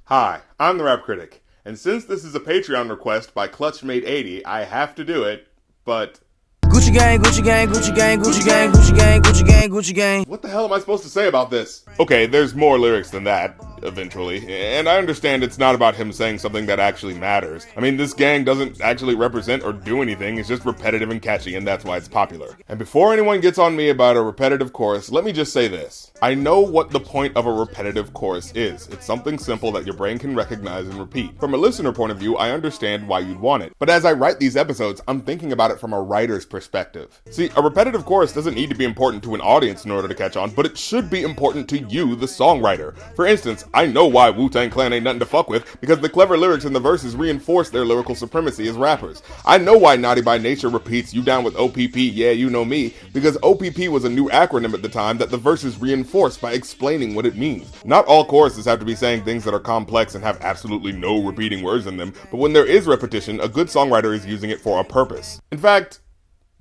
Hi, I'm the Rap Critic, and since this is a Patreon request by Clutchmate80, I have to do it, but... Gucci gang, Gucci gang, Gucci gang, Gucci gang, Gucci gang, Gucci gang, Gucci gang. What the hell am I supposed to say about this? Okay, there's more lyrics than that, eventually, and I understand it's not about him saying something that actually matters. I mean, this gang doesn't actually represent or do anything, it's just repetitive and catchy, and that's why it's popular. And before anyone gets on me about a repetitive chorus, let me just say this. I know what the point of a repetitive chorus is. It's something simple that your brain can recognize and repeat. From a listener point of view, I understand why you'd want it. But as I write these episodes, I'm thinking about it from a writer's perspective. See, a repetitive chorus doesn't need to be important to an audience in order to catch on, but it should be important to you, the songwriter. For instance, I know why Wu-Tang Clan ain't nothing to fuck with, because the clever lyrics in the verses reinforce their lyrical supremacy as rappers. I know why Naughty by Nature repeats "You down with OPP, yeah you know me," because OPP was a new acronym at the time that the verses reinforced by explaining what it means. Not all choruses have to be saying things that are complex and have absolutely no repeating words in them, but when there is repetition, a good songwriter is using it for a purpose. In fact,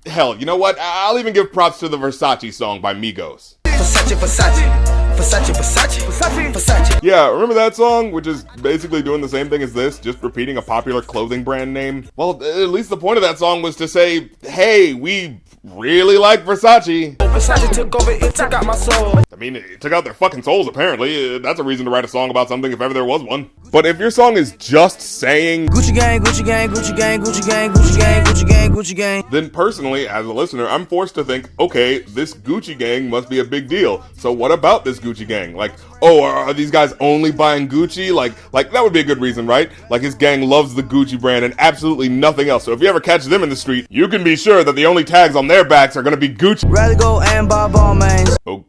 hell, you know what? I'll even give props to the Versace song by Migos. Versace, Versace, Versace, Versace, Versace, Versace. Yeah, remember that song? Which is basically doing the same thing as this, just repeating a popular clothing brand name? Well, at least the point of that song was to say, hey, we really like Versace. Versace took over, it took out my soul. I mean, it took out their fucking souls, apparently. That's a reason to write a song about something if ever there was one. But if your song is just saying Gucci gang, Gucci gang, Gucci gang, Gucci gang, Gucci gang, Gucci gang, Gucci gang, then personally, as a listener, I'm forced to think, okay, this Gucci gang must be a big deal. So what about this Gucci gang? Like, oh, are these guys only buying Gucci? Like that would be a good reason, right? Like his gang loves the Gucci brand and absolutely nothing else. So if you ever catch them in the street, you can be sure that the only tags on their backs are gonna be Gucci. rather go and buy ball mains. Oh,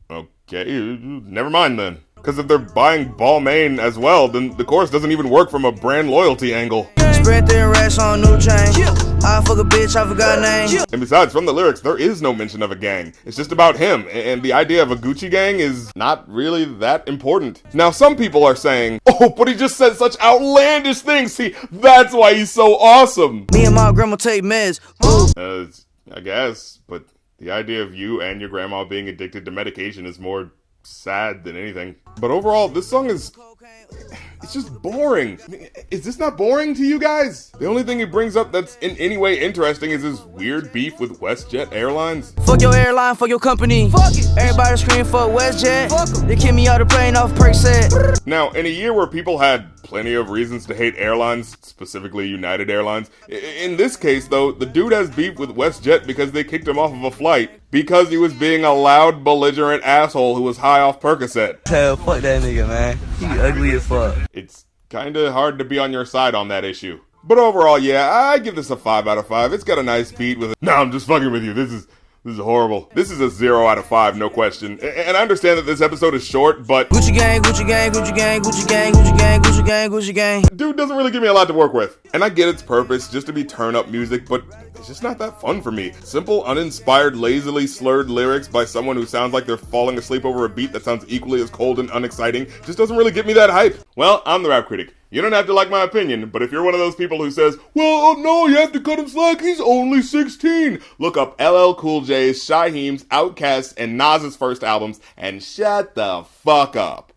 okay, never mind then. Because if they're buying Balmain as well, then the chorus doesn't even work from a brand loyalty angle. Spread thin racks on new chain. I fuck a bitch, I forgot name. And besides, from the lyrics, there is no mention of a gang. It's just about him, and the idea of a Gucci gang is not really that important. Now, some people are saying, oh, but he just said such outlandish things. See, that's why he's so awesome. Me and my grandma take meds. Ooh. I guess, but the idea of you and your grandma being addicted to medication is more sad than anything. But overall, this song is... it's just boring. Is this not boring to you guys? The only thing he brings up that's in any way interesting is his weird beef with WestJet Airlines. Fuck your airline, fuck your company. Fuck it. Everybody scream for WestJet. Fuck 'em. They kick me out the plane off Percocet. Now, in a year where people had plenty of reasons to hate airlines, specifically United Airlines, in this case, though, the dude has beef with WestJet because they kicked him off of a flight because he was being a loud, belligerent asshole who was high off Percocet. Hell, fuck that nigga, man. He ugly as fuck. It's kinda hard to be on your side on that issue. But overall, yeah, I give this a 5 out of 5. It's got a nice beat with it. No, I'm just fucking with you. This is horrible. This is a 0 out of 5, no question. And I understand that this episode is short, but Gucci gang, Gucci gang, Gucci gang, Gucci gang, Gucci gang, Gucci gang, Gucci gang. dude doesn't really give me a lot to work with. And I get its purpose, just to be turn-up music, but it's just not that fun for me. Simple, uninspired, lazily slurred lyrics by someone who sounds like they're falling asleep over a beat that sounds equally as cold and unexciting just doesn't really get me that hype. Well, I'm the Rap Critic. You don't have to like my opinion, but if you're one of those people who says, well, no, you have to cut him slack, he's only 16. Look up LL Cool J's, Shaheem's, Outkast's, and Nas's first albums, and shut the fuck up.